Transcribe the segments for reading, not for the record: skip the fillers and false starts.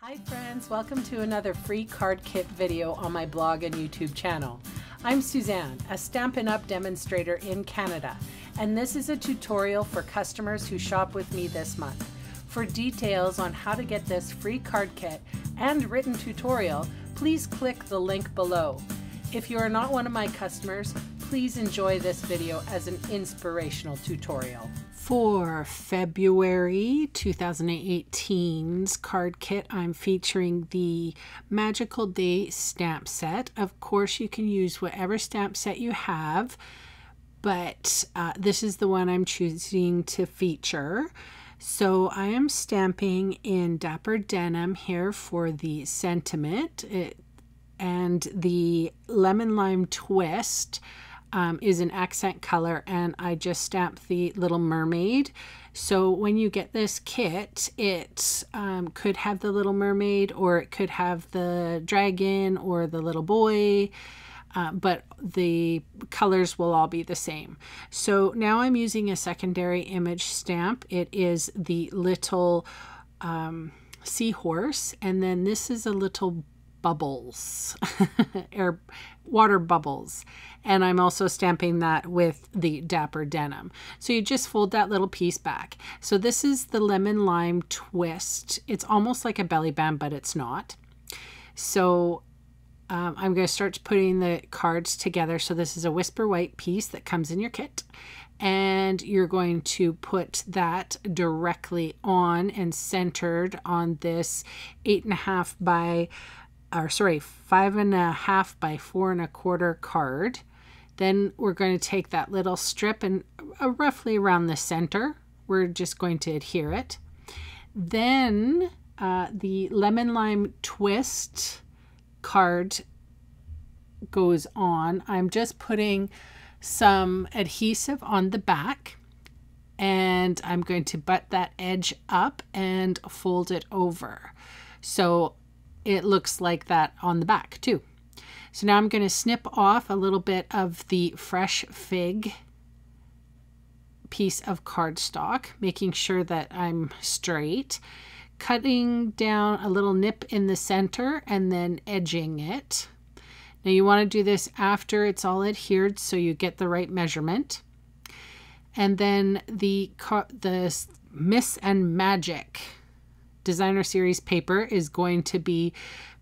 Hi friends, welcome to another free card kit video on my blog and YouTube channel. I'm Suzanne, a Stampin' Up! Demonstrator in Canada, and this is a tutorial for customers who shop with me this month. For details on how to get this free card kit and written tutorial, please click the link below. If you are not one of my customers, please enjoy this video as an inspirational tutorial. For February 2018's card kit, I'm featuring the Magical Day stamp set. Of course, you can use whatever stamp set you have, but this is the one I'm choosing to feature. So I am stamping in Dapper Denim here for the sentiment, and the Lemon Lime Twist is an accent color, and I just stamped the Little Mermaid. So when you get this kit, it could have the Little Mermaid, or it could have the dragon or the little boy, but the colors will all be the same. So now I'm using a secondary image stamp. It is the little seahorse, and then this is a little bubbles, air water bubbles, and I'm also stamping that with the Dapper Denim. So you just fold that little piece back. So this is the Lemon Lime Twist. It's almost like a belly band, but it's not. So I'm going to start putting the cards together. So this is a Whisper White piece that comes in your kit, and you're going to put that directly on and centered on this 8.5 by 5.5 by 4 1/4 card. Then we're going to take that little strip and roughly around the center, we're just going to adhere it. Then the Lemon Lime Twist card goes on. I'm just putting some adhesive on the back, and I'm going to butt that edge up and fold it over. So it looks like that on the back too. So now I'm going to snip off a little bit of the fresh fig piece of cardstock, making sure that I'm straight, cutting down a little nip in the center and then edging it. Now you want to do this after it's all adhered so you get the right measurement. And then the Miss and Magic Designer Series paper is going to be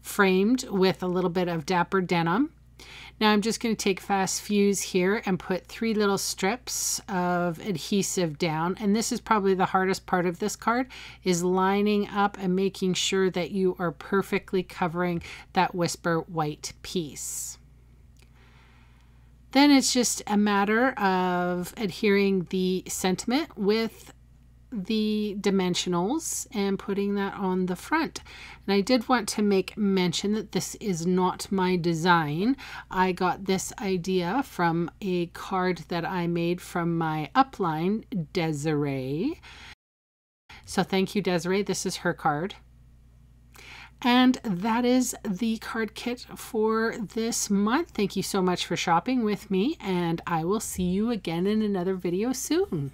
framed with a little bit of Dapper Denim. Now I'm just going to take Fast Fuse here and put 3 little strips of adhesive down, and this is probably the hardest part of this card, is lining up and making sure that you are perfectly covering that Whisper White piece. Then it's just a matter of adhering the sentiment with the dimensionals and putting that on the front. And I did want to make mention that this is not my design. I got this idea from a card that I made from my upline, Desiree. So thank you, Desiree. This is her card. And that is the card kit for this month. Thank you so much for shopping with me, and I will see you again in another video soon.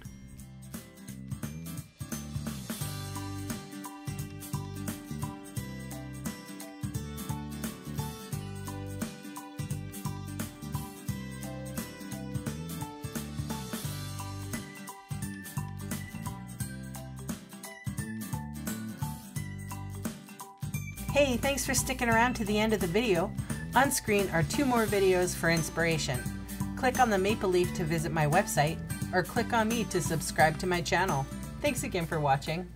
Hey, thanks for sticking around to the end of the video. On screen are 2 more videos for inspiration. Click on the maple leaf to visit my website, or click on me to subscribe to my channel. Thanks again for watching.